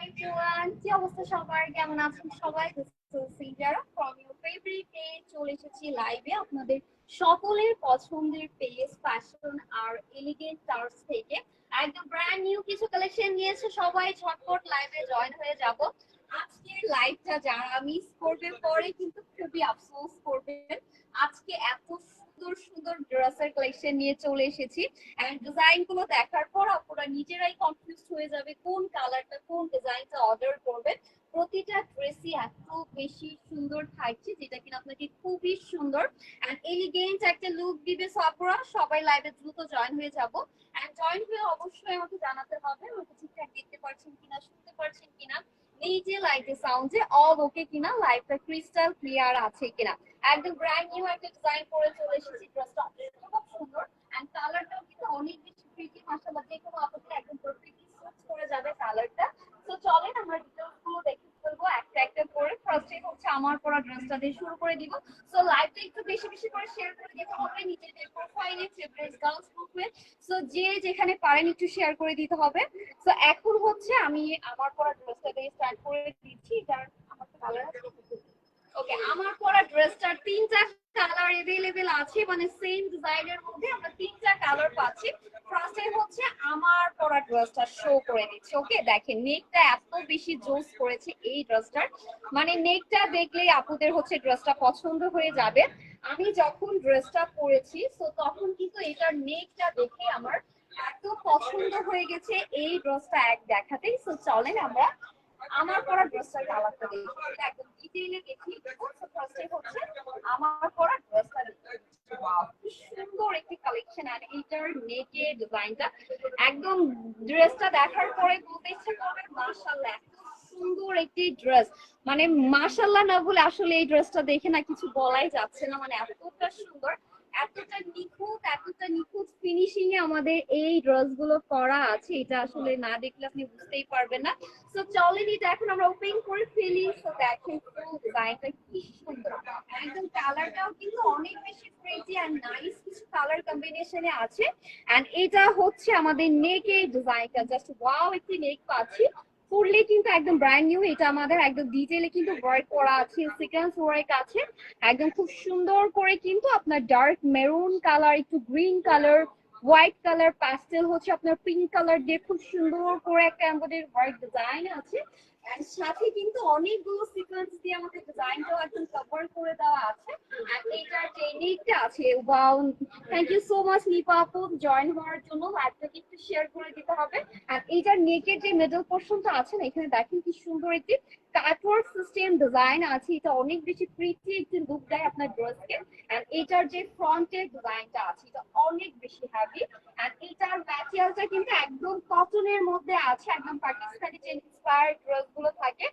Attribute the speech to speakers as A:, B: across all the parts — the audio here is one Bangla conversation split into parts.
A: everyone, কি অবস্থা সবার, কেমন আছেন সবাই? This is Sijara from your favorite page. চলে এসেছি লাইভে আপনাদের সকলের পছন্দের পেজ ফ্যাশন আর এলিগেন্ট টার্স থেকে একদম ব্র্যান্ড নিউ কিছু কালেকশন নিয়েছে। সবাই ঝটপট লাইভে জয়েন হয়ে যাব। আজকের লাইভটা যারা মিস করবে পরে কিন্তু খুবই আফসোস করবেন। আজকে এত সুন্দর সুন্দর ড্রেসের কালেকশন নিয়ে চলে এসেছি, এন্ড ডিজাইন গুলো দেখার পর আপনারা নিজেরাই কনফিউজ হয়ে যাবে কোন কালারটা কোন ডিজাইনটা অর্ডার করবেন। প্রতিটা ড্রেসই এত বেশি সুন্দর থাকছে, যেটা কিনা আপনাকে খুবই সুন্দর এন্ড এলিগেন্ট একটা লুক দিবে। সো আপনারা সবাই লাইভে দ্রুত জয়েন হয়ে যাব, এন্ড জয়েন হয়ে অবশ্যই আমাকে জানাতে হবে আমাকে ঠিকঠাক দেখতে পাচ্ছেন কিনা, শুনতে পাচ্ছেন কিনা, এই যে লাইভের সাউন্ডে অল ওকে কিনা, লাইভটা ক্রিস্টাল ক্লিয়ার আছে কিনা। একদম ব্র্যান্ড নিউ একটা ডিজাইন করে চলে এসেছি। ড্রেসটা খুব সুন্দর এন্ড কালারটাও কিন্তু অনেক বেশি প্রিটি, মাশাআল্লাহ যে কোনো আপুকে একদম পারফেক্টলি সুট করে যাবে কালারটা। তো চলেন আমরা ডিটেইলস গুলো দেখে ফেলবো একটা একটা করে। ফার্স্টে হচ্ছে আমার পরা ড্রেসটা দিয়ে শুরু করে দিব। সো লাইভটা একটু বেশি বেশি করে শেয়ার করে দিতে হবে নিজেদের প্রোফাইলে, ফেভারিট গার্লস গ্রুপে। সো যে যেখানে পারেন একটু শেয়ার করে দিতে হবে। সো এখন হচ্ছে আমি আমার পরা ড্রেসটা দিয়ে স্টার্ট করে দিচ্ছি। যার আমার কালার আছে, ওকে, আমার পরা ড্রেসটার তিনটা কালার अवेलेबल আছে, মানে সেম ডিজাইনের মধ্যে আমরা তিনটা কালার পাচ্ছি। ফার্স্টে হচ্ছে আমার পরা ড্রেসটা শো করে দিচ্ছি। ওকে, দেখেন নেকটা এত বেশি জোস করেছে এই ড্রেসটার, মানে নেকটা দেখলেই আপুদের হচ্ছে ড্রেসটা পছন্দ হয়ে যাবে। আমি যখন ড্রেসটা পরেছি তো তখন কিন্তু এটার নেকটা দেখে আমার এত পছন্দ হয়ে গেছে এই ড্রেসটা এক দেখাতেই। সো চলেন আমরা আমার পরা ড্রেসটার কালারটা দেখি, এটা একদম ডিটেইলে দেখি। ফার্স্টে হচ্ছে আমার পরা ড্রেসটা দেখি। ওয়াও, কি সুন্দর একটি কালেকশন। আর এইটার নেকের ডিজাইনটা একদম, ড্রেসটা দেখার পরে বলতে ইচ্ছে করবে মাশাআল্লাহ, এত সুন্দর একটি ড্রেস। মানে মাশাআল্লাহ না বলে আসলে এই ড্রেসটা দেখে না কিছু বলাই যাচ্ছে না, মানে এতটা সুন্দর, এতটা নিখুঁত ফিনিশিং এ আমাদের এই ড্রেস গুলো করা আছে, এটা আসলে না দেখলে আপনি বুঝতেই পারবেন না। সো চলেন এটা এখন আমরা ওপেন করে ফেলি। সো দেখেন ফুল ডিজাইনটা কি সুন্দর, একদম কালারটাও কিন্তু অনেক বেশি প্রিটি এন্ড নাইস কিছু কালার কম্বিনেশনে আছে। এন্ড এটা হচ্ছে আমাদের নেকের ডিজাইনটা, জাস্ট ওয়াও একটি নেক পাচ্ছি। ফুললি কিন্তু একদম ব্র্যান্ড নিউ, এটা আমাদের একদম ডিটেইলে কিন্তু ওয়ার্ক করা আছে, সিকোয়েন্স ওয়ার্ক আছে একদম খুব সুন্দর করে। কিন্তু আপনার ডার্ক মেরুন কালার, একটু green colour, white colour, pastel হচ্ছে আপনার পিঙ্ক কালার দিয়ে খুব সুন্দর করে একটা এমব্রয়ডারি ওয়ার্ক ডিজাইন আছে। এন্ড সাথে কিন্তু অনেকগুলো সিকোয়েন্স দিয়ে আমাদের ডিজাইনটাও একদম কভার করে দেওয়া আছে। এন্ড এটার যে নেকটা আছে, wow, thank you so much Nipa আপু জয়েন হওয়ার জন্য। লাইভটাকে একটু শেয়ার করে দিতে হবে। আর এইটার নেকের যে মিডল পোর্শনটা আছে না, এখানে দেখেন কি সুন্দর একটি কাটওয়ার্ক সিস্টেম ডিজাইন আছে, এটা অনেক বেশি প্রিটি একটি লুক দেয় আপনার ড্রেসকে। এন্ড এটার যে ফ্রন্টের ডিজাইনটা আছে এটা অনেক বেশি হেভি। এন্ড এটার ম্যাটেরিয়ালটা কিন্তু একদম কটনের মধ্যে আছে, একদম পাকিস্তানি যে ইন্সপায়ার্ড ড্রেস গুলো থাকে,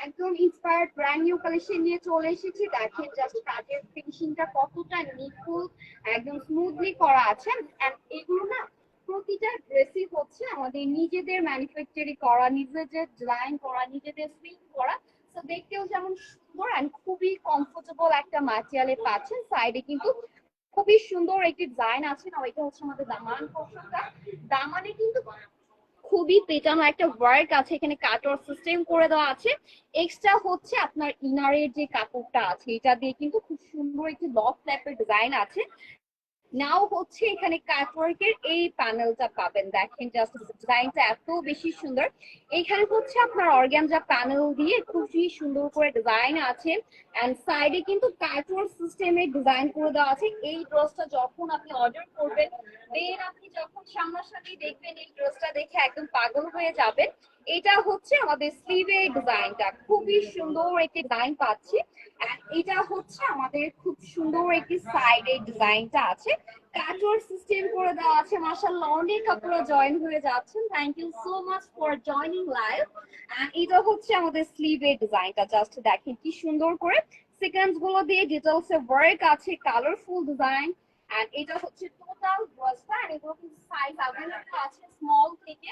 A: একদম ইন্সপায়ার্ড ব্র্যান্ড নিউ কালেকশন নিয়ে চলে এসেছি। দেখেন জাস্ট কাজের ফিনিশিংটা কতটা নিখুঁত, একদম স্মুথলি করা আছে। এন্ড এগুলো না প্রতিটা ড্রেসই হচ্ছে আমাদের নিজেদের ম্যানুফ্যাকচারিং করা, নিজেদের ডিজাইন করা, নিজেদের সুইং করা। তো দেখতেও যেমন সুন্দর এন্ড খুবই কমফোর্টেবল একটা ম্যাটেরিয়ালে পাচ্ছেন। সাইডে কিন্তু খুবই সুন্দর একটি ডিজাইন আছে না, এটা হচ্ছে আমাদের দামান পোর্শনটা। দামানে কিন্তু খুবই পেটানো একটা ওয়ার্ক আছে, এখানে কাটওয়ার্ক সিস্টেম করে দেওয়া আছে। এক্সট্রা হচ্ছে আপনার ইনারের যে কাপড়টা আছে এটা দিয়ে কিন্তু খুব সুন্দর একটি লক টাইপের ডিজাইন আছে। নাও হচ্ছে এখানে কাটওয়ার্কের এই প্যানেলটা পাবেন, দেখেন জাস্ট ডিজাইনটা এত বেশি সুন্দর। এখানে হচ্ছে আপনার অর্গানজা প্যানেল দিয়ে খুবই সুন্দর করে ডিজাইন আছে। এন্ড সাইডে কিন্তু কাটওয়ার্ক সিস্টেমের ডিজাইন করে দেওয়া আছে। এই ড্রেসটা যখন আপনি অর্ডার করবেন, দেন আপনি যখন সামনাসামনি দেখবেন এই ড্রেসটা দেখে একদম পাগল হয়ে যাবেন। এটা হচ্ছে আমাদের স্লিভের ডিজাইনটা, খুবই সুন্দর একটি ডিজাইন পাচ্ছি। এটা হচ্ছে আমাদের খুব সুন্দর একটি সাইডের ডিজাইনটা আছে, কাটওয়ার্ক সিস্টেম করে দেওয়া আছে। মাশাআল্লাহ অনেক আপনারা জয়েন হয়ে যাচ্ছেন, thank you so much for joining live. এটা হচ্ছে আমাদের স্লিভের ডিজাইনটা, জাস্ট দেখেন কি সুন্দর করে সিকোয়েন্স গুলো দিয়ে ডিটেলস এ ওয়ার্ক আছে, কালারফুল ডিজাইন। এন্ড এটা হচ্ছে টোটাল ড্রেসটা, এন্ড এগুলো কিন্তু সাইজ अवेलेबल আছে স্মল থেকে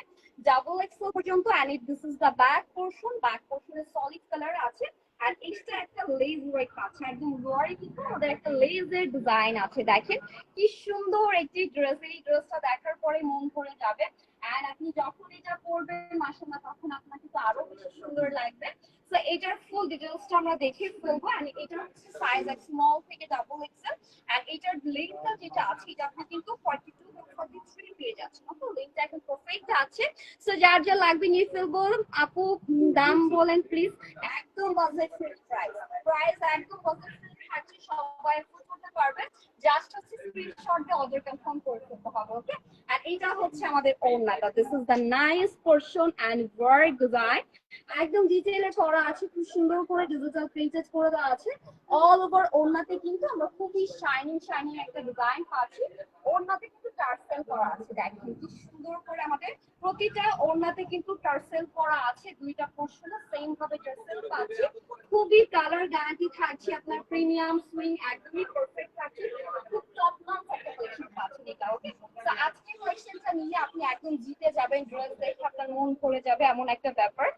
A: ডাবল এক্সেল পর্যন্ত। And this is the back portion, back পোর্শনে সলিড কালার আছে। আর এক্সট্রা একটা লেজ ওয়ার্ক আছে, একদম লোয়ারে কিন্তু আমাদের একটা লেজের ডিজাইন আছে। দেখেন কি সুন্দর একটি ড্রেস, এই ড্রেসটা দেখার পরে মন ভরে যাবে। এন্ড আপনি যখন এটা পরবেন মাশাআল্লাহ তখন আপনাকে তো আরো বেশি সুন্দর লাগবে। সো এটার ফুল ডিটেইলসটা আমরা দেখে ফেলবো। এন্ড এটা হচ্ছে সাইজ স্মল থেকে ডাবল এক্সেল। এন্ড এটার লেন্থটা যেটা আছে এটা আপনি কিন্তু 42 বা 43 পেয়ে যাচ্ছেন। ওকে, লেন্থটা একদম পারফেক্ট আছে। সো যার যা লাগবে নিয়ে ফেলবো। আপু দাম বলেন প্লিজ। একদম বাজেট ফ্রেন্ডলি প্রাইস, প্রাইস একদম বাজেট ফ্রেন্ডলি থাকছে, সবাই এফোর্ড করতে পারবে। জাস্ট হচ্ছে স্ক্রিনশট দিয়ে অর্ডার কনফার্ম করে ফেলতে হবে। ওকে, আর এটা হচ্ছে আমাদের ওড়নাটা। This is the nice portion and work design. একদম ডিটেইলে করা আছে, খুব সুন্দর করে ডিজিটাল প্রিন্টেড করে দেওয়া আছে। অল ওভার ওড়নাতে কিন্তু আমরা খুবই শাইনিং শাইনিং একটা ডিজাইন পাচ্ছি। ওড়নাতে কিন্তু টার্সেল করা আছে, দেখেন কি সুন্দর করে আমাদের প্রতিটা ওড়নাতে কিন্তু টার্সেল করা আছে। দুইটা পোরশনে সেম ভাবে টার্সেল পাচ্ছি। খুবই কালার গ্যারান্টি থাকছে, আপনার প্রিমিয়াম সুইং একদমই পারফেক্ট থাকছে। খুব টপ নচ একটা কালেকশন পাচ্ছেন এটা। ওকে, তো আজকে কালেকশনটা নিয়ে আপনি একদম জিতে যাবেন, ড্রেস দেখে আপনার মন ভরে যাবে এমন একটা ব্যাপার।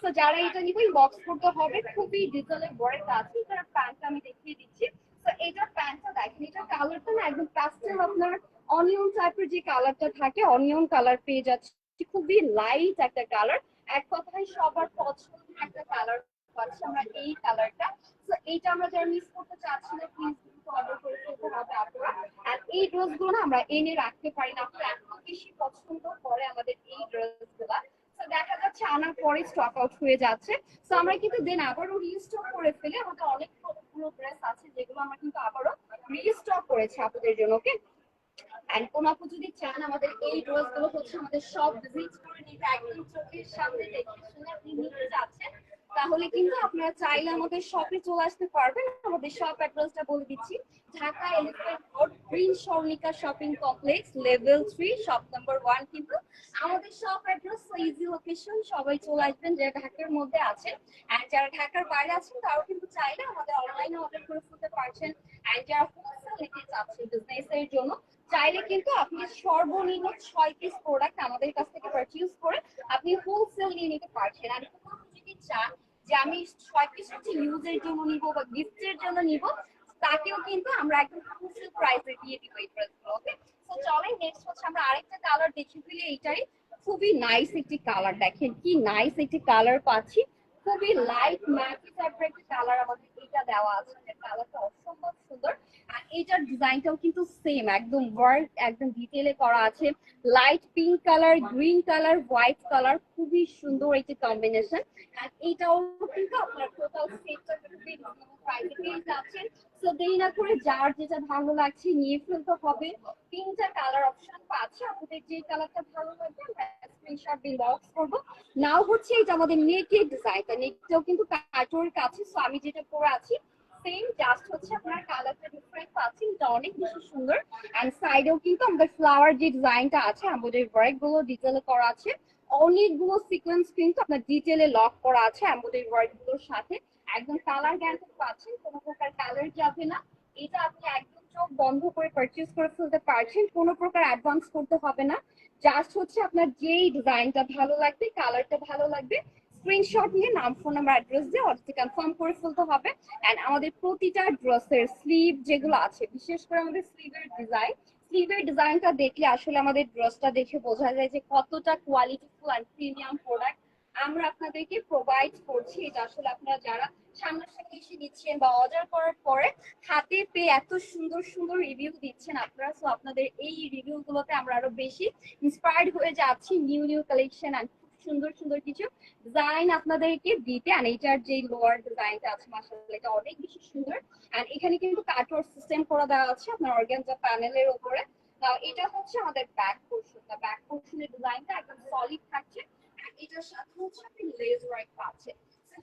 A: তো যারা এটা নিবে বক্স করতে হবে, খুবই ডিটেইলে ওয়ার্ক আছে। এটার প্যান্টটা আমি দেখিয়ে দিচ্ছি। তো এটার প্যান্টটা দেখেন, এটার কালারটা না একদম প্যাস্টেল, আপনার অনিয়ন টাইপের যে কালারটা থাকে, অনিয়ন কালার পেয়ে যাচ্ছে। খুবই লাইট একটা কালার, এক কথায় সবার পছন্দের একটা কালার পাচ্ছি আমরা এই কালারটা। তো এইটা আমরা যারা মিস করতে চাচ্ছি না, প্লিজ অর্ডার করে ফেলতে হবে আপনারা। আর এই ড্রেস গুলো না আমরা এনে রাখতে পারি না, আপনারা এত বেশি পছন্দ করে আমাদের এই ড্রেস গুলা। তো দেখা যাচ্ছে আনার পরে স্টক আউট হয়ে যাচ্ছে। তো আমরা কিন্তু দেন আবারও রিস্টক করে ফেলি। আমাদের অনেক পুরো ড্রেস আছে যেগুলো আমরা কিন্তু আবারও রিস্টক করেছি আপনাদের জন্য। ওকে, এন্ড কোন আপু যদি চান আমাদের এই ড্রেস গুলো হচ্ছে আমাদের সব ভিজিট করে নিতে, একদম চোখের সামনে দেখে শুনে আপনি নিতে যাচ্ছেন, তাহলে কিন্তু আপনারা চাইলে আমাদের শপে চলে আসতে পারবেন। আমাদের শপ অ্যাড্রেসটা বলে দিচ্ছি। Dhaka elephant road, green Swarnika shopping complex, level 3, shop number 1 কিন্তু আমাদের শপ অ্যাড্রেস। ইজি লোকেশন, সবাই চলে আসবেন যারা ঢাকার মধ্যে আছেন। আর যারা ঢাকার বাইরে আছেন তারাও কিন্তু চাইলে আমাদের অনলাইনে অর্ডার করে ফেলতে পারছেন। আর যারা হোলসেল নিতে চাচ্ছেন বিজনেসের জন্য, চাইলে কিন্তু আপনি সর্বনিম্ন 6 পিস প্রোডাক্ট আমাদের কাছ থেকে পারচেজ করে আপনি হোলসেল নিয়ে নিতে পারছেন। আর যদি চান যে আমি 6 পিস হচ্ছে ইউজের জন্য নিব বা গিফটের জন্য নিব, তাকেও কিন্তু আমরা একদম হোলসেল প্রাইসে দিয়ে দিব এই ড্রেসগুলো। ওকে, তো চলেন নেক্সট হচ্ছে আমরা আরেকটা কালার দেখে ফেলি। এইটাই খুবই নাইস একটি কালার, দেখেন কি নাইস একটি কালার পাচ্ছি। খুবই লাইট ম্যাটি টাইপের একটা কালার আমাদের এটা দেওয়া আছে, কালারটা অসম্ভব সুন্দর। আর এটার ডিজাইনটাও কিন্তু সেম, একদম ওয়ার্ক একদম ডিটেইলে করা আছে। Light pink colour, green colour, white colour, খুবই সুন্দর একটি কম্বিনেশন। আর এইটাও কিন্তু আপনার টোটাল সেটটা খুবই প্রাইসে পেয়ে যাচ্ছেন। সো দেরি না করে যার যেটা ভালো লাগছে নিয়ে ফেলতে হবে। তিনটা কালার অপশন পাচ্ছে, আপনাদের যে কালারটা ভালো লাগবে আমরা স্ক্রিনশট দিয়ে বক্স করবো। নাও হচ্ছে এটা আমাদের নেকের ডিজাইনটা, নেকটাও কিন্তু কাটোর কাছে। সো আমি যেটা পরে আছি সেম, জাস্ট হচ্ছে আপনার কালারটা ডিফারেন্ট পাচ্ছেন, এটা অনেক বেশি সুন্দর। এন্ড সাইডেও কিন্তু আমাদের ফ্লাওয়ার যে ডিজাইনটা আছে, আমাদের ওয়ার্ক গুলো ডিটেইলে করা আছে। অনেকগুলো সিকোয়েন্স কিন্তু আপনার ডিটেইলে লক করা আছে আমাদের ওয়ার্ক গুলোর সাথে। একদম কালার গ্যারান্টি পাচ্ছেন, কোনো প্রকার কালার যাবে না। এটা আপনি একদম চোখ বন্ধ করে পারচেজ করে ফেলতে পারছেন, কোনো প্রকার অ্যাডভান্স করতে হবে না। জাস্ট হচ্ছে আপনার যেই ডিজাইনটা ভালো লাগবে, কালারটা ভালো লাগবে, স্ক্রিনশট নিয়ে নাম, ফোন নাম্বার, অ্যাড্রেস দিয়ে অর্ডারটি কনফার্ম করে ফেলতে হবে। এন্ড আমাদের প্রতিটা ড্রেসের স্লিভ যেগুলো আছে, বিশেষ করে আমাদের স্লিভের ডিজাইনটা দেখলে আসলে আমাদের ড্রেসটা দেখে বোঝা যায় যে কতটা কোয়ালিটিফুল এন্ড প্রিমিয়াম প্রোডাক্ট আমরা আপনাদেরকে প্রোভাইড করছি। এটা আসলে আপনারা যারা সামনাসামনি এসে নিচ্ছেন বা অর্ডার করার পরে হাতে পেয়ে এত সুন্দর সুন্দর রিভিউ দিচ্ছেন আপনারা, সো আপনাদের এই রিভিউ গুলোতে আমরা আরো বেশি ইন্সপায়ার্ড হয়ে যাচ্ছি নিউ নিউ কালেকশন এন্ড সুন্দর সুন্দর কিছু ডিজাইন আপনাদেরকে দিতে। আর এইটার যে লোয়ার ডিজাইনটা আছে মাশাআল্লাহ এটা অনেক বেশি সুন্দর। আর এখানে কিন্তু কাটওয়ার্ক সিস্টেম করা দেওয়া আছে আপনার অর্গানজা প্যানেলের উপরে। এটা হচ্ছে আমাদের ব্যাক পোরশনটা, ব্যাক পোরশনের ডিজাইনটা একদম সলিড থাকছে। আর এটার সাথে হচ্ছে আপনি লেস ওয়ার্ক পাচ্ছেন।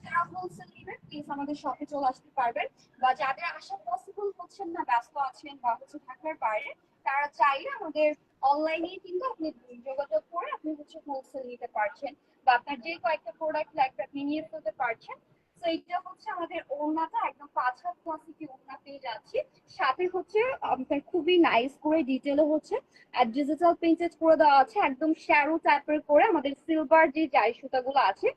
A: যারা হোলসেল নেবেন প্লিজ আমাদের শপে চলে আসতে পারবেন, বা যাদের আসা পসিবল হচ্ছে না, ব্যস্ত আছেন বা হচ্ছে ঢাকার বাইরে, তারা চাইলে আমাদের অনলাইনে কিন্তু আপনি যোগাযোগ করে আপনি হচ্ছে হোলসেল নিতে পারছেন, বা আপনার যে কয়েকটা প্রোডাক্ট লাগবে আপনি নিয়ে ফেলতে পারছেন। তো এটা হচ্ছে আমাদের ওড়নাটা, একদম 5 হাত কোয়ালিটি ওড়না পেয়ে যাচ্ছি। সাথে হচ্ছে আপনার খুবই নাইস করে ডিটেইলে হচ্ছে আর ডিজিটাল প্রিন্টেড করে দেওয়া আছে, একদম শ্যারো টাইপের করে আমাদের সিলভার যে জাই সুতাগুলো আছে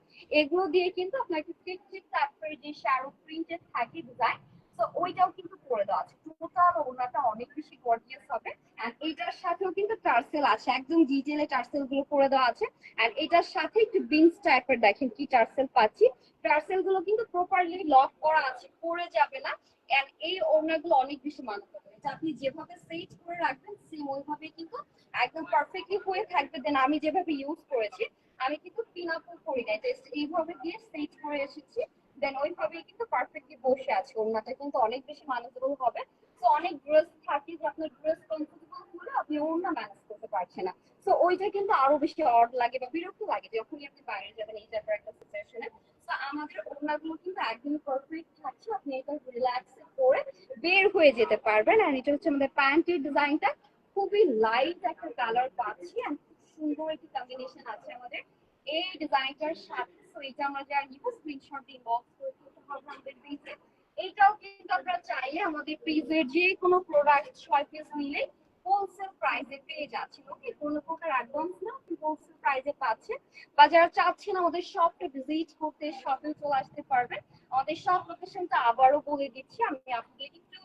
A: এগুলো দিয়ে কিন্তু আপনার টিক টিক টাইপের যে শ্যারো প্রিন্টেড থাকে ডিজাইন, তো ওইটাও কিন্তু করে দেওয়া আছে। টোটাল ওড়নাটা অনেক বেশি গর্জিয়াস হবে। এন্ড এটার সাথেও কিন্তু টার্সেল আছে, একদম ডিটেইলে টার্সেল গুলো করে দেওয়া আছে। এন্ড এটার সাথে একটু বিনস টাইপের দেখেন কি টার্সেল পাচ্ছি। টার্সেল গুলো কিন্তু প্রপারলি লক করা আছে, পড়ে যাবে না। এন্ড এই ওড়নাগুলো অনেক বেশি মানাবে, আপনি যেভাবে সেট করে রাখবেন সেম ওইভাবে কিন্তু একদম পারফেক্টলি হয়ে থাকবে। দেন আমি যেভাবে ইউজ করেছি, আমি কিন্তু পিন আপ করি নাই, জাস্ট এইভাবে দিয়ে সেট করে এসেছি। দেন ওইভাবেই কিন্তু পারফেক্টলি বসে আছে। ওড়নাটা কিন্তু অনেক বেশি ম্যানেজেবল হবে। তো অনেক ড্রেস থাকে যে আপনার ড্রেস কমফোর্টেবল হলে আপনি ওড়না ম্যানেজ করতে পারছেন না, তো ওইটা কিন্তু আরো বেশি অড লাগে বা বিরক্ত লাগে যখনই আপনি বাইরে যাবেন এই টাইপের একটা সিচুয়েশনে। তো আমাদের ওড়নাগুলো কিন্তু একদমই পারফেক্ট থাকছে, আপনি এটা রিল্যাক্স করে বের হয়ে যেতে পারবেন। আর এটা হচ্ছে আমাদের প্যান্টের ডিজাইনটা, খুবই লাইট একটা কালার পাচ্ছি আর খুব সুন্দর একটি কম্বিনেশন আছে আমাদের এই ডিজাইনটার সাথে। তো এটা আমরা যা নিব স্ক্রিনশট দিয়ে বক্স করে দিতে হবে আমাদের পেজে। এইটাও কিন্তু আপনারা চাইলে আমাদের পেজের যে কোনো প্রোডাক্ট 6 পিস নিলে হোলসেল প্রাইসে পেয়ে যাচ্ছেন। ওকে, কোনো প্রকার অ্যাডভান্স না, হোলসেল প্রাইসে পাচ্ছেন। বা যারা চাচ্ছেন আমাদের শপটা ভিজিট করতে, শপে চলে আসতে পারবেন। আমাদের শপ লোকেশনটা আবারও বলে দিচ্ছি, আমি আপনাদের একটু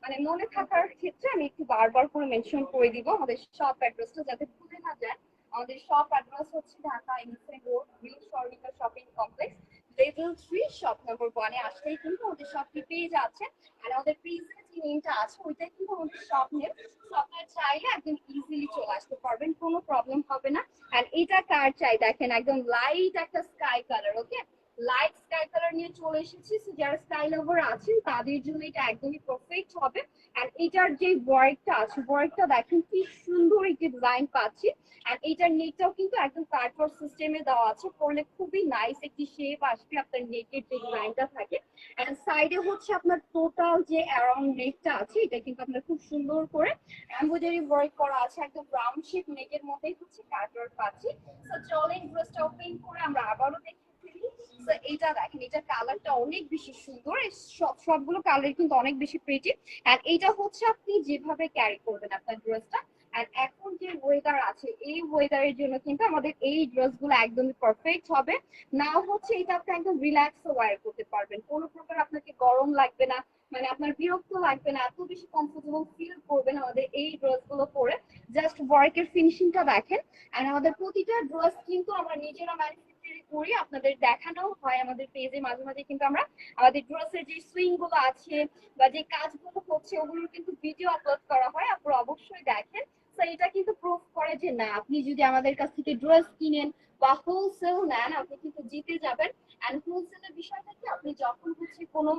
A: মানে মনে থাকার ক্ষেত্রে আমি একটু বারবার করে মেনশন করে দিব আমাদের শপ অ্যাড্রেসটা যাতে ভুলে না যায়। আমাদের শপ অ্যাড্রেস হচ্ছে ঢাকা ইনফ্রেন্ট রোড, গ্রিন শর্মিকা shopping complex, level 3, shop number 1 এ আসলেই কিন্তু আমাদের শপটি পেয়ে যাচ্ছে। আর আমাদের পেজের যে নেমটা আছে ওইটাই কিন্তু আমাদের শপ নেম। তো আপনারা চাইলে একদম ইজিলি চলে আসতে পারবেন, কোনো প্রবলেম হবে না। আর এটা কার চাই দেখেন, একদম লাইট একটা স্কাই কালার। ওকে, লাইট স্কাই কালার নিয়ে চলে এসেছি। সো যারা স্কাই লাভার আছেন তাদের জন্য এটা একদমই পারফেক্ট হবে। আর এটার যে ওয়ার্কটা আছে, ওয়ার্কটা দেখেন কি সুন্দর একটি ডিজাইন পাচ্ছি। আর এটার নেকটাও কিন্তু একদম কাটওয়ার্ক সিস্টেমে দেওয়া আছে, পরলে খুবই নাইস একটি শেপ আসবে আপনার নেকের যে ডিজাইনটা থাকে। এন্ড সাইডে হচ্ছে আপনার টোটাল যে অ্যারাউন্ড নেকটা আছে এটা কিন্তু আপনার খুব সুন্দর করে এমব্রয়ডারি ওয়ার্ক করা আছে, একদম রাউন্ড শেপ নেকের মধ্যেই হচ্ছে কাটওয়ার্ক পাচ্ছি। তো চলেন ড্রেসটা ওপেন করে আমরা আবারও দেখি। এটা দেখেন, এটা কালারটা অনেক বেশি সুন্দর, সবগুলো কালার কিন্তু অনেক বেশি প্রিটি। আর এটা হচ্ছে আপনি যেভাবে ক্যারি করবেন আপনার ড্রেসটা। আর এখন যে ওয়েদার আছে এই ওয়েদারের জন্য কিন্তু আমাদের এই ড্রেসগুলো একদমই পারফেক্ট হবে। নাও হচ্ছে এটা আপনি একদম রিল্যাক্স ওয়্যার করতে পারবেন, কোনো প্রকার আপনাকে গরম লাগবে না, মানে আপনার বিরক্ত লাগবে না, এত বেশি কমফোর্টেবল ফিল করবেন আমাদের এই ড্রেসগুলো পরে। জাস্ট ওয়ার্কের ফিনিশিংটা দেখেন। আর আমাদের প্রতিটা ড্রেস কিন্তু আমরা নিজেরা ম্যানুফ্যাকচারিং করি, আপনাদের দেখানো হয় আমাদের পেজে মাঝে মাঝে। কিন্তু আমরা আমাদের ড্রেসের যে সুইং গুলো আছে বা যে কাজগুলো হচ্ছে ওগুলোর কিন্তু ভিডিও আপলোড করা হয়, আপনারা অবশ্যই দেখেন। তো এটা কিন্তু প্রুফ করে যে না, আপনি যদি আমাদের কাছ থেকে ড্রেস কিনেন বা হোলসেল নেন আপনি কিন্তু জিতে যাবেন। এন্ড হোলসেলের বিষয়টা কি, আপনি যখন হচ্ছে কোনো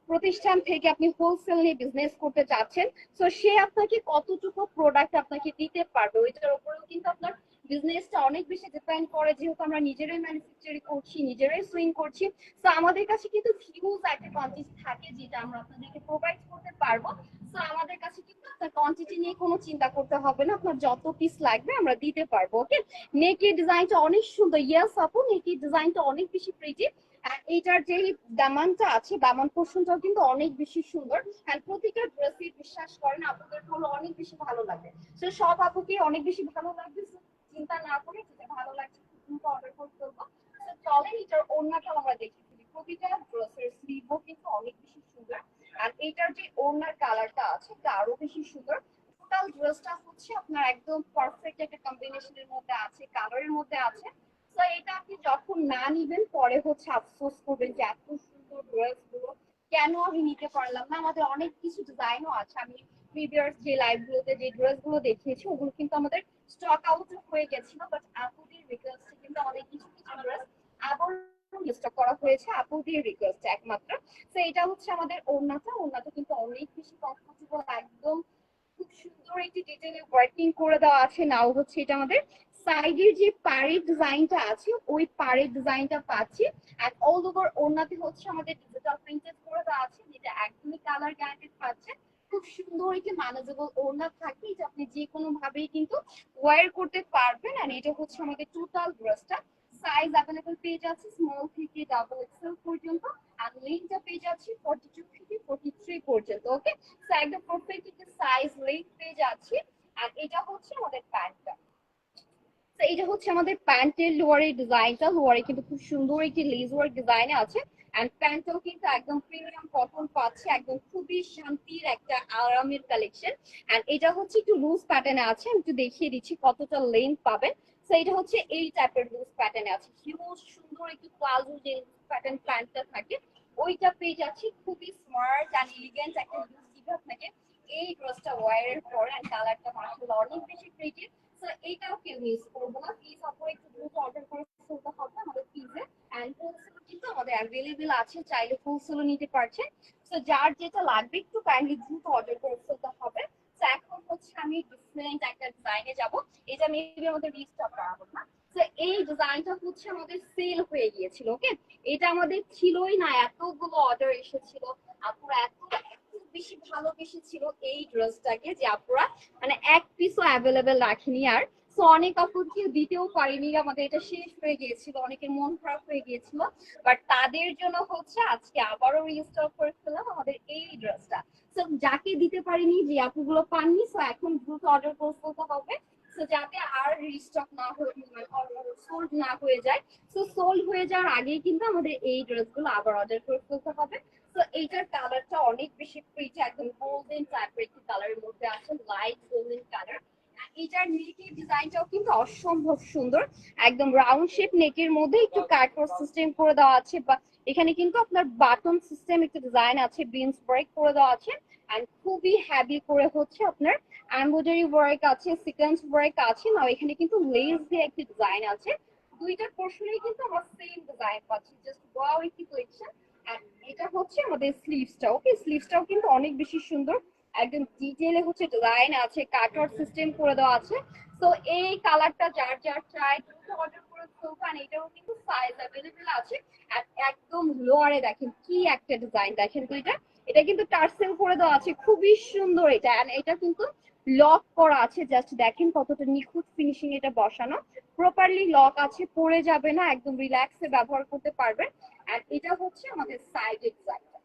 A: প্রতিষ্ঠান থেকে আপনি হোলসেল নিয়ে বিজনেস করতে চাচ্ছেন, তো সে আপনাকে কতটুকু প্রোডাক্ট আপনাকে দিতে পারবে ওইটার উপরেও কিন্তু আপনার বিজনেসটা অনেক বেশি ডিপেন্ড করে। যেহেতু আমরা নিজেরাই ম্যানুফ্যাকচারিং করছি, নিজেরাই সুইং করছি, তো আমাদের কাছে কিন্তু হিউজ একটা কোয়ান্টিটি থাকে যেটা আমরা আপনাদেরকে প্রোভাইড করতে পারবো। তো আমাদের কাছে কিন্তু আপনার কোয়ান্টিটি নিয়ে কোনো চিন্তা করতে হবে না, আপনার যত পিস লাগবে আমরা দিতে পারবো। ওকে, নেকের ডিজাইনটা অনেক সুন্দর। ইয়েস আপু, নেকের ডিজাইনটা অনেক বেশি প্রিটি। আর এইটার যে দামানটা আছে, দামান পোর্শনটাও কিন্তু অনেক বেশি সুন্দর। আর প্রতিটা ড্রেসে বিশ্বাস করেন আপনাদের হলো অনেক বেশি ভালো লাগবে। তো সব আপুকে অনেক বেশি ভালো লাগবে, চিন্তা না করে যেটা ভালো লাগছে দ্রুত অর্ডার করে ফেলবো। তো চলেন এটার ওড়নাটাও আমরা দেখে ফেলি। প্রতিটা ড্রেসের স্লিভও কিন্তু অনেক বেশি সুন্দর। আর এইটার যে ওড়নার কালারটা আছে এটা আরো বেশি সুন্দর। টোটাল ড্রেসটা হচ্ছে আপনার একদম পারফেক্ট একটা কম্বিনেশনের মধ্যে আছে, কালারের মধ্যে আছে। তো এটা আপনি যখন না নিবেন পরে হচ্ছে আফসোস করবেন যে এত সুন্দর ড্রেস গুলো কেন আমি নিতে পারলাম না। আমাদের অনেক কিছু ডিজাইনও আছে, আমি প্রিভিয়াস যে লাইভ গুলোতে যে ড্রেস গুলো দেখিয়েছি ওগুলো কিন্তু আমাদের স্টক আউট হয়ে গেছিল, বাট আপুদের রিকোয়েস্টে কিন্তু আমাদের কিছু কিছু ড্রেস আবার স্টক করা হয়েছে আপুদের রিকোয়েস্টে একমাত্র। তো এটা হচ্ছে আমাদের ওড়নাটা, ওড়নাটা কিন্তু অনেক বেশি কমফোর্টেবল, একদম খুব সুন্দর একটি ডিটেইলে ওয়ার্কিং করে দেওয়া আছে। নাও হচ্ছে এটা আমাদের সাইডের যে পাড়ের ডিজাইনটা আছে ওই পাড়ের ডিজাইনটা পাচ্ছি। আর অল ওভার ওড়নাতে হচ্ছে আমাদের ডিজিটাল প্রিন্টেড করে দেওয়া আছে, যেটা একদমই কালার গ্যারান্টেড পাচ্ছে। খুব সুন্দর একটি ম্যানেজেবল ওড়না থাকে, এটা আপনি যে কোনো ভাবেই কিন্তু ওয়্যার করতে পারবেন। আর এটা হচ্ছে আমাদের টোটাল ড্রেসটা। সাইজ অ্যাভেলেবল পেয়ে যাচ্ছে স্মল থেকে ডাবল এক্সেল পর্যন্ত। আর লেন্থটা পেয়ে যাচ্ছি 42 থেকে 43 পর্যন্ত। ওকে, সো একদম পারফেক্ট একটা সাইজ লেন্থ পেয়ে যাচ্ছি। আর এটা হচ্ছে আমাদের প্যান্টটা। তো এটা হচ্ছে আমাদের প্যান্টের লোয়ারের ডিজাইনটা, লোয়ারে কিন্তু খুব সুন্দর একটি লেস ওয়ার্ক ডিজাইনে আছে। এন্ড প্যান্টটাও কিন্তু একদম প্রিমিয়াম কটন পাচ্ছে, একদম খুবই শান্তির একটা আরামের কালেকশন। এন্ড এটা হচ্ছে একটু লুজ প্যাটার্নে আছে, আমি একটু দেখিয়ে দিচ্ছি কতটা লেন্থ পাবেন। তো এটা হচ্ছে এই টাইপের লুজ প্যাটার্নে আছে, হিউজ সুন্দর একটু প্লাজো যে প্যাটার্ন প্যান্টটা থাকে ওইটা পেয়ে যাচ্ছি। খুবই স্মার্ট অ্যান্ড এলিগেন্ট একটা লুক দিবে আপনাকে এই ড্রেসটা ওয়্যারের পরে। এন্ড কালারটা মাশাআল্লাহ অনেক বেশি প্রিটি। সো এইটাও কেউ মিস করবো না, প্লিজ আপু একটু দ্রুত অর্ডার করে ফেলতে হবে আমাদের পেজে। এন্ড হোলসেল কিন্তু আমাদের অ্যাভেলেবেল আছে, চাইলে হোলসেলও নিতে পারছেন। সো যার যেটা লাগবে একটু কাইন্ডলি দ্রুত অর্ডার করে ফেলতে হবে। তো এখন হচ্ছে আমি ডিফারেন্ট একটা ডিজাইনে যাব, এটা মেবি আমাদের রিস্টক করাবো না। তো এই ডিজাইনটা হচ্ছে আমাদের সেল হয়ে গিয়েছিল, ওকে। এটা আমাদের ছিলই না, এতগুলো অর্ডার এসেছিল, আপুরা এত বেশি ভালোবেসেছিল এই ড্রেসটাকে যে আপুরা মানে এক পিসও অ্যাভেলেবেল রাখিনি। আর সো অনেক আপুকে দিতেও পারিনি, আমাদের এটা শেষ হয়ে গিয়েছিল, অনেকের মন খারাপ হয়ে গিয়েছিল। বাট তাদের জন্য হচ্ছে আজকে আবারও রিস্টক করে ফেললাম আমাদের এই ড্রেসটা। সো যাকে দিতে পারিনি, যে আপুগুলো পাননি, সো এখন দ্রুত অর্ডার করে ফেলতে হবে। সো যাতে আর রিস্টক না হয়ে সোল্ড না হয়ে যায়। সো সোল্ড হয়ে যাওয়ার আগেই কিন্তু আমাদের এই ড্রেসগুলো আবার অর্ডার করে ফেলতে হবে। তো এইটার কালারটা অনেক বেশি প্রিটি, একদম গোল্ডেন টাইপের একটি কালারের মধ্যে আছে, লাইট গোল্ডেন কালার। এটার নেকের ডিজাইনটাও কিন্তু অসম্ভব সুন্দর, একদম রাউন্ড শেপ নেকের মধ্যে একটু কাটওয়ার্ক সিস্টেম করে দেওয়া আছে, বা এখানে কিন্তু আপনার বাটন সিস্টেম একটু ডিজাইন আছে, বিনস ব্রেক করে দেওয়া আছে। এন্ড খুবই হ্যাভি করে হচ্ছে আপনার এমব্রয়ডারি ওয়ার্ক আছে, সিকোয়েন্স ওয়ার্ক আছে না, এখানে কিন্তু লেস দিয়ে একটি ডিজাইন আছে। দুইটার পোর্শনেই কিন্তু আমরা সেম ডিজাইন পাচ্ছি, জাস্ট ওয়াও একটি কালেকশন। এটা হচ্ছে আমাদের স্লিভসটা, ওকে। স্লিভসটাও কিন্তু অনেক বেশি সুন্দর, একদম ডিটেইলে হচ্ছে ডিজাইন আছে, কাটওয়ার্ক সিস্টেম করে দেওয়া আছে। তো এই কালারটা যার যার চাই দ্রুত অর্ডার করে ফেলবেন। আর এটাও কিন্তু সাইজ অ্যাভেলেবেল আছে। আর একদম লোয়ারে দেখেন কি একটা ডিজাইন, দেখেন তো এটা, এটা কিন্তু টার্সেল করে দেওয়া আছে, খুবই সুন্দর এটা। আর এটা কিন্তু লক করা আছে, জাস্ট দেখেন কতটা নিখুঁত ফিনিশিং এটা বসানো, প্রপারলি লক আছে, পরে যাবে না, একদম রিল্যাক্সে ব্যবহার করতে পারবেন। আর এটা হচ্ছে আমাদের সাইডের ডিজাইনটা,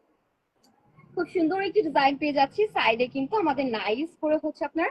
A: খুব সুন্দর একটি ডিজাইন পেয়ে যাচ্ছি। সাইডে কিন্তু আমাদের নাইস করে হচ্ছে আপনার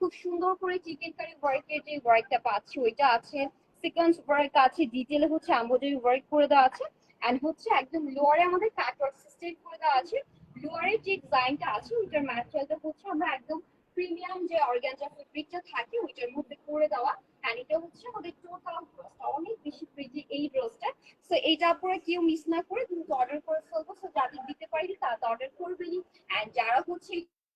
A: খুব সুন্দর করে চিকেন কারি ওয়ার্কের যে ওয়ার্কটা পাচ্ছি ওইটা আছে, সিকোয়েন্স ওয়ার্ক আছে, ডিটেলে হচ্ছে এমব্রয়ডারি ওয়ার্ক করে দেওয়া আছে। এন্ড হচ্ছে একদম লোয়ারে আমাদের কাটওয়ার্ক সিস্টেম করে দেওয়া আছে। লোয়ারের যে ডিজাইনটা আছে ওইটার ম্যাটেরিয়ালটা হচ্ছে আমরা একদম প্রিমিয়াম যে অর্গানজা ফেব্রিকটা থাকে ওইটার মধ্যে করে দেওয়া। এন্ড এটা হচ্ছে আমাদের টোটাল ড্রেসটা, অনেক বেশি প্রিটি এই ড্রেসটা। সো এইটা আপনারা কেউ মিস না করে দ্রুত অর্ডার করে ফেলবো। সো যাদের দিতে পারি তারা তো অর্ডার করবেনই। এন্ড যারা হচ্ছে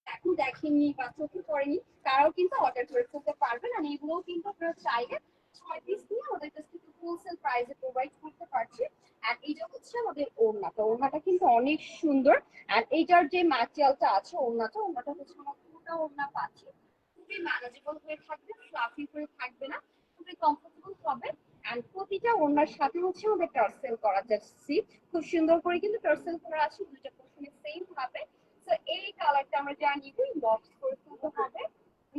A: এখন দেখেননি বা চোখে পড়েনি তারাও কিন্তু অর্ডার করে ফেলতে পারবেন। আর এগুলোও কিন্তু আপনারা চাইলে 6 পিস নিয়ে আমাদের কাছ থেকে হোলসেল প্রাইসে প্রোভাইড করতে পারছি। আর এইটা হচ্ছে আমাদের ওড়নাটা, ওড়নাটা কিন্তু অনেক সুন্দর। আর এইটার যে ম্যাটেরিয়ালটা আছে ওড়নাটা হচ্ছে আমরা পুরোটা ওড়না পাচ্ছি, খুবই ম্যানেজেবল হয়ে থাকবে, ফ্লাফি হয়ে থাকবে না, খুবই কমফোর্টেবল হবে। এন্ড প্রতিটা ওড়নার সাথে হচ্ছে আমাদের টার্সেল করা যাচ্ছে, খুব সুন্দর করে কিন্তু টার্সেল করা আছে, দুইটা পোর্শনে সেম ভাবে। তো এই কালারটা আমরা জানি বক্স করে তুলতে হবে।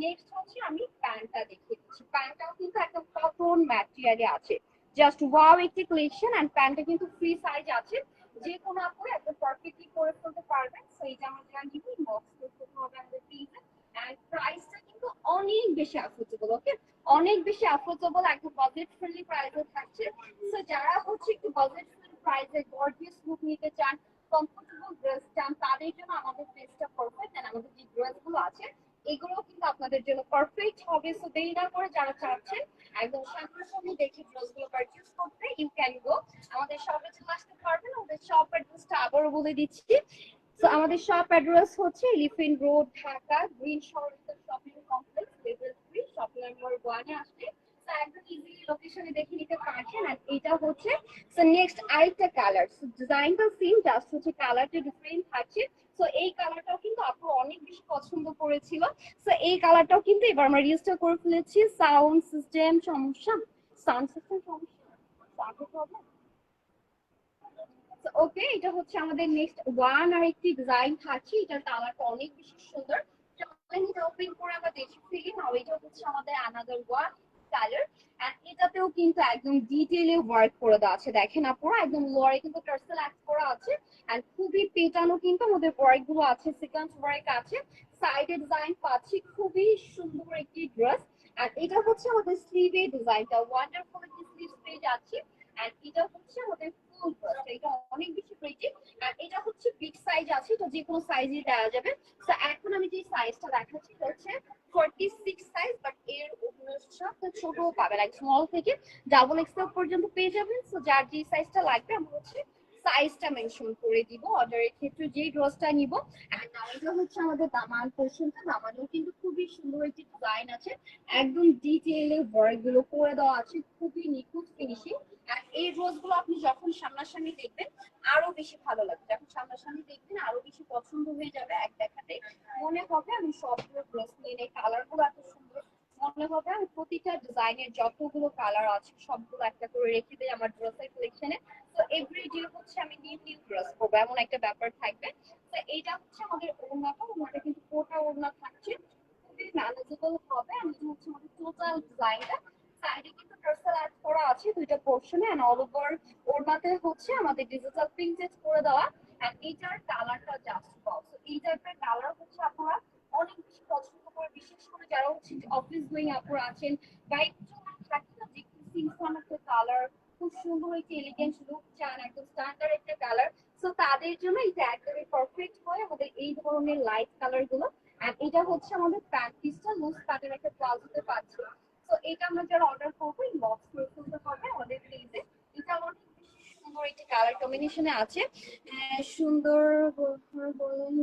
A: নেক্সট হচ্ছে আমি প্যান্টটা দেখিয়ে দিচ্ছি, প্যান্টটাও কিন্তু একদম কটন ম্যাটেরিয়ালে আছে, জাস্ট ওয়াও একটি কালেকশন। এন্ড প্যান্টটা কিন্তু ফ্রি সাইজ আছে, যে কোনো আপু একদম পারফেক্টলি করে ফেলতে পারবেন। তো এইটা আমরা জানি বক্স করে তুলতে হবে আমাদের পেজে। এন্ড প্রাইসটা কিন্তু অনেক বেশি অ্যাফোর্ডেবল, ওকে, অনেক বেশি অ্যাফোর্ডেবল, একদম বাজেট ফ্রেন্ডলি প্রাইসে থাকছে। সো যারা হচ্ছে একটু বাজেট ফ্রেন্ডলি প্রাইসে গর্জিয়াস লুক নিতে চান, কমফোর্টেবল ড্রেস চান, তাদের জন্য আমাদের ড্রেসটা পারফেক্ট। এন্ড আমাদের যে ড্রেসগুলো আছে এগুলো কিন্তু আপনাদের জন্য পারফেক্ট হবে। সো দেরি না করে যারা চাচ্ছেন একদম সামনাসামনি দেখে ড্রেসগুলো পারচেজ করতে, ইউ ক্যান গো আমাদের শপে চলে আসতে পারবেন। আমাদের শপ অ্যাড্রেসটা আবারও বলে দিচ্ছি। তো আমাদের শপ অ্যাড্রেস হচ্ছে এলিফ্যান্ট রোড, ঢাকা, গ্রিন শহর shopping complex, level 3, shop number 1 এ আসলে তো একদম ইজিলি লোকেশনে দেখে নিতে পারছেন। আর এটা হচ্ছে সো নেক্সট আরেকটা কালার, সো ডিজাইনটা সেম, জাস্ট হচ্ছে কালারটা ডিফারেন্ট থাকছে। সো এই কালারটাও কিন্তু আপু অনেক বেশি পছন্দ করেছিল। সো এই কালারটাও কিন্তু এবার আমরা রেজিস্টার করে ফেলেছি। সাউন্ড সিস্টেম সমস্যা, সাউন্ড সিস্টেম সমস্যা, সাউন্ড প্রবলেম। ওকে, এটা হচ্ছে আমাদের নেক্সট ওয়ান আর একটি ডিজাইন থাকছে, এটার কালারটা অনেক বেশি সুন্দর। চলেন এটা ওপেন করে আমরা দেখে ফেলি। নাও এটা হচ্ছে আমাদের আনাদার ওয়ান কালার। এন্ড এটাতেও কিন্তু একদম ডিটেইলে ওয়ার্ক করে দেওয়া আছে, দেখেন আপনারা একদম লোয়ারে কিন্তু টার্সেল অ্যাড করা আছে। এন্ড খুবই পেটানো কিন্তু আমাদের ওয়ার্ক গুলো আছে, সিকোয়েন্স ওয়ার্ক আছে, সাইডে ডিজাইন পাচ্ছি, খুবই সুন্দর একটি ড্রেস। আর এটা হচ্ছে আমাদের স্লিভে ডিজাইনটা ওয়ান্ডারফুল একটি স্লিভ পেজ আছে। আর এটা হচ্ছে আমাদের ফুল ব্রাশ, এটা অনেক বেশি প্রিটি। আর এটা হচ্ছে বিগ সাইজ আছে, তো যে কোনো সাইজই দেওয়া যাবে। তো এখন আমি যে সাইজটা দেখাচ্ছি এটা হচ্ছে 46 সাইজ, বাট এর ছোট পাবেন, এক স্মল থেকে ডাবল এক্সেল পর্যন্ত পেয়ে যাবেন। তো যার যে সাইজটা লাগবে আমরা হচ্ছে সাইজটা মেনশন করে দিব অর্ডারের ক্ষেত্রে যেই ড্রেসটা নিব। এন্ড এটা হচ্ছে আমাদের দামান পোর্শনটা, দামানেও কিন্তু খুবই সুন্দর একটি ডিজাইন আছে, একদম ডিটেইলে ওয়ার্ক গুলো করে দেওয়া আছে, খুবই নিখুঁত ফিনিশিং। আর এই ড্রেস গুলো আপনি যখন সামনাসামনি দেখবেন আরো বেশি ভালো লাগবে, যখন সামনাসামনি দেখবেন আরো বেশি পছন্দ হয়ে যাবে। এক দেখাতে মনে হবে আমি সবগুলো ড্রেস নিয়ে নেই, কালার গুলো এত সুন্দর, মনে হবে আমি প্রতিটা ডিজাইনের যতগুলো কালার আছে সবগুলো একটা করে রেখে দিই আমার ড্রেসের কালেকশনে। তো এভরিডে হচ্ছে আমি নিউ নিউ ড্রেস করবো, এমন একটা ব্যাপার থাকবে। তো এইটা হচ্ছে আমাদের ওড়নাটা, ওড়নাটা কিন্তু কোটা ওড়না থাকছে, খুবই ম্যানেজেবল হবে। আর এটা হচ্ছে আমাদের টোটাল ডিজাইনটা, সাইডে কিন্তু টার্সেল অ্যাড করা আছে দুইটা পোর্শনে, এন্ড অল ওভার ওড়নাতে হচ্ছে আমাদের ডিজিটাল প্রিন্টেড করে দেওয়া। আর এইটার কালারটা জাস্ট ওয়াও। সো এই টাইপের কালার হচ্ছে আপনারা অনেক বেশি পছন্দ করে, বিশেষ করে যারা হচ্ছে অফিস গোয়িং আপুরা আছেন বা একটু থাকে না যে একটু সিম্পল একটা কালার, খুব সুন্দর একটা এলিগেন্ট লুক চান, একদম স্ট্যান্ডার্ড একটা কালার। সো তাদের জন্য এটা একদমই পারফেক্ট হয় আমাদের এই ধরনের লাইট কালার গুলো। আর এটা হচ্ছে আমাদের প্যান্ট পিসটা লুজ প্যান্টের একটা প্লাজোতে পাচ্ছি। তো এটা আমরা যারা অর্ডার করবো ইনবক্স করে ফেলতে হবে আমাদের পেজে। এটা অনেক বেশি সুন্দর একটি কালার কম্বিনেশনে আছে, সুন্দর বলেন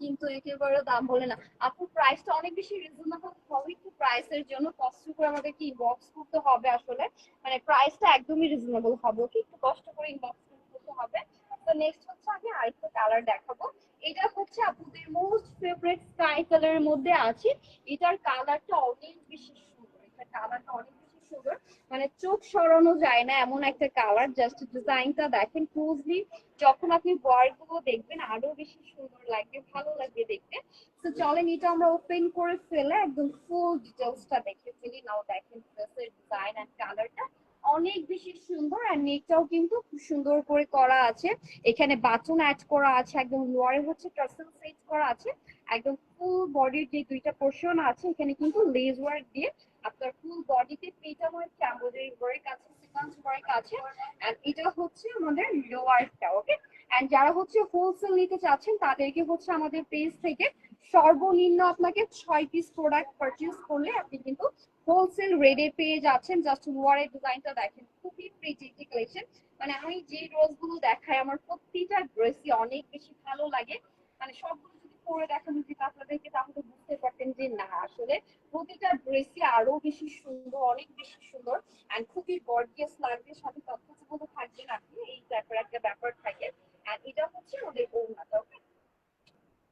A: কিন্তু একেবারে দাম বলে না। আপু প্রাইসটা অনেক বেশি রিজনেবল হবে, একটু প্রাইসের জন্য কষ্ট করে আমাদের কি ইনবক্স করতে হবে আসলে, মানে প্রাইসটা একদমই রিজনেবল হবে, ওকে একটু কষ্ট করে ইনবক্স করতে হবে। তো নেক্সট হচ্ছে আমি আরেকটা কালার দেখাবো, এটা হচ্ছে আপনাদের মোস্ট ফেভারিট স্কাই কালারের মধ্যে আছে। এটার কালারটা অনেক বেশি সুন্দর, এটার কালারটা অনেক বেশি সুন্দর, মানে চোখ সরানো যায় না এমন একটা কালার। জাস্ট ডিজাইনটা দেখেন ক্লোজলি, যখন আপনি ওয়ার্ক গুলো দেখবেন আরো বেশি সুন্দর লাগবে, ভালো লাগবে দেখতে। তো চলেন এটা আমরা ওপেন করে ফেলে একদম ফুল ডিটেলসটা দেখে ফেলি। নাও দেখেন ড্রেসের ডিজাইন এন্ড কালারটা অনেক বেশি সুন্দর, আর নেকটাও কিন্তু খুব সুন্দর করে করা আছে, এখানে বাটন অ্যাড করা আছে, একদম লোয়ারে হচ্ছে টার্সেল সেট করা আছে, একদম ফুল বডির যে দুইটা পোর্শন আছে এখানে কিন্তু লেস ওয়ার্ক দিয়ে আপনার ফুল বডিতে পেটা ওয়ার্ক, এমব্রয়ডারি ওয়ার্ক আছে, সিকোয়েন্স ওয়ার্ক আছে। এন্ড এটা হচ্ছে আমাদের লোয়ারটা, ওকে। এন্ড যারা হচ্ছে হোলসেল নিতে চাচ্ছেন তাদেরকে হচ্ছে আমাদের পেজ থেকে সর্বনিম্ন আপনাকে 6 পিস প্রোডাক্ট পারচেজ করলে আপনি কিন্তু হোলসেল রেটে পেয়ে যাচ্ছেন। জাস্ট ওয়ারের ডিজাইনটা দেখেন, খুবই প্রিটি কালেকশন। মানে আমি যে ড্রেস গুলো দেখাই আমার প্রতিটা ড্রেসই অনেক বেশি ভালো লাগে, মানে সবগুলো যদি পরে দেখানো যেত আপনাদেরকে তাহলে বুঝতে পারতেন যে না আসলে প্রতিটা ড্রেসই আরো বেশি সুন্দর, অনেক বেশি সুন্দর এন্ড খুবই গর্জিয়াস লাগবে, সাথে তথ্যগুলো থাকবে না, আপনি এই টাইপের একটা ব্যাপার থাকে। এন্ড এটা হচ্ছে আমাদের ওড়নাটা, ওকে।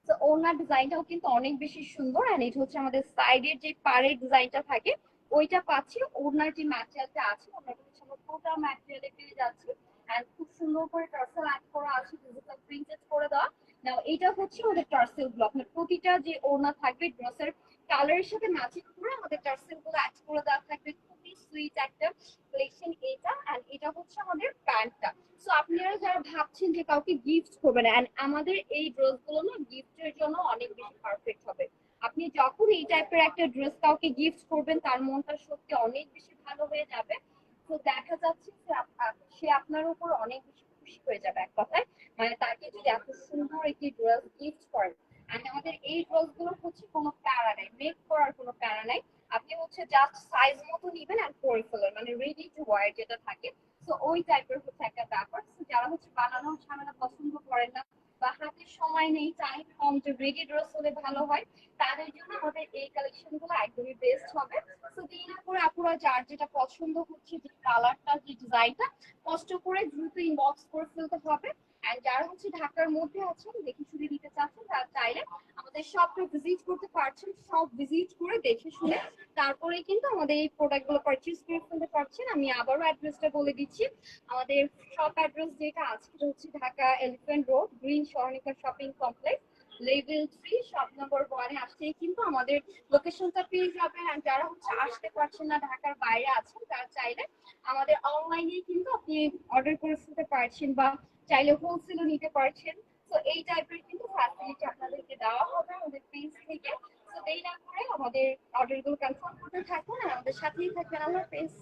A: তো ওড়নার ডিজাইনটাও কিন্তু অনেক বেশি সুন্দর, এন্ড এটা হচ্ছে আমাদের সাইডের যে পাড়ের ডিজাইনটা থাকে ওইটা পাচ্ছি, ওড়নার যে ম্যাটেরিয়ালটা আছে ওড়নাটা হচ্ছে আমরা টোটাল ম্যাটেরিয়ালে পেয়ে যাচ্ছি। এন্ড খুব সুন্দর করে টার্সেল অ্যাড করা আছে, ডিজিটাল প্রিন্টেড করে দেওয়া। নাও এটা হচ্ছে আমাদের টার্সেল গুলো, আপনার প্রতিটা যে ওড়না থাকবে ড্রেসের কালারের সাথে ম্যাচিং করে আমাদের টার্সেল গুলো অ্যাড করে দেওয়া থাকবে, খুবই সুইট একটা কালেকশন এটা। এন্ড এটা হচ্ছে আমাদের প্যান্টটা। সো আপনারা যারা ভাবছেন যে কাউকে গিফট করবেন, এন্ড আমাদের এই ড্রেস গুলো না গিফটের জন্য অনেক বেশি পারফেক্ট হবে। আপনি যখন এই টাইপের একটা ড্রেস কাউকে গিফট করবেন তার মনটা সত্যি অনেক বেশি ভালো হয়ে যাবে। তো দেখা যাচ্ছে যে সে আপনার উপর অনেক বেশি খুশি হয়ে যাবে এক কথায়, মানে তাকে যদি এত সুন্দর একটি ড্রেস গিফট করেন। এন্ড আমাদের এই ড্রেস গুলো হচ্ছে কোনো প্যারা নাই, মেক করার কোনো প্যারা নাই, আপনি হচ্ছে জাস্ট সাইজ মতো নিবেন আর পরে ফেলেন, মানে রেডি টু ওয়ার যেটা থাকে। তো ওই টাইপের হচ্ছে একটা ব্যাপার। তো যারা হচ্ছে বানানোর ঝামেলা পছন্দ করেন না বা হাতে সময় নেই, টাইম কম, যে রেডি ড্রেস হলে ভালো হয়, তাদের জন্য আমাদের এই কালেকশন গুলো একদমই বেস্ট হবে। তো দেরি না করে আপুরা যার যেটা পছন্দ হচ্ছে, যে কালারটা যে ডিজাইনটা, কষ্ট করে দ্রুত ইনবক্স করে ফেলতে হবে। এন্ড যারা হচ্ছে ঢাকার মধ্যে আছেন, দেখে শুনে নিতে চাচ্ছেন, তারা চাইলে আমাদের শপটা ভিজিট করতে পারছেন, সব ভিজিট করে দেখে শুনে তারপরে কিন্তু আমাদের এই প্রোডাক্ট গুলো পারচেজ করে ফেলতে পারছেন। আমি আবারও অ্যাড্রেসটা বলে দিচ্ছি, আমাদের শপ অ্যাড্রেস যেটা আছে সেটা হচ্ছে Dhaka elephant road, green Swarnika shopping complex, level 3, shop number 1 এ আসলেই কিন্তু আমাদের লোকেশনটা পেয়ে যাবেন। আর যারা হচ্ছে আসতে পারছেন না, ঢাকার বাইরে আছেন, তারা চাইলে আমাদের অনলাইনে কিন্তু আপনি অর্ডার করে ফেলতে পারছেন বা চাইলে হোলসেলও নিতে পারছেন। তো এই টাইপের কিন্তু ফ্যাসিলিটি আপনাদেরকে দেওয়া হবে আমাদের পেজ থেকে। তো দেরি না করে আমাদের অর্ডার গুলো কনফার্ম করতে থাকুন। আমাদের সাথেই থাকবেন। আল্লাহ হাফেজ।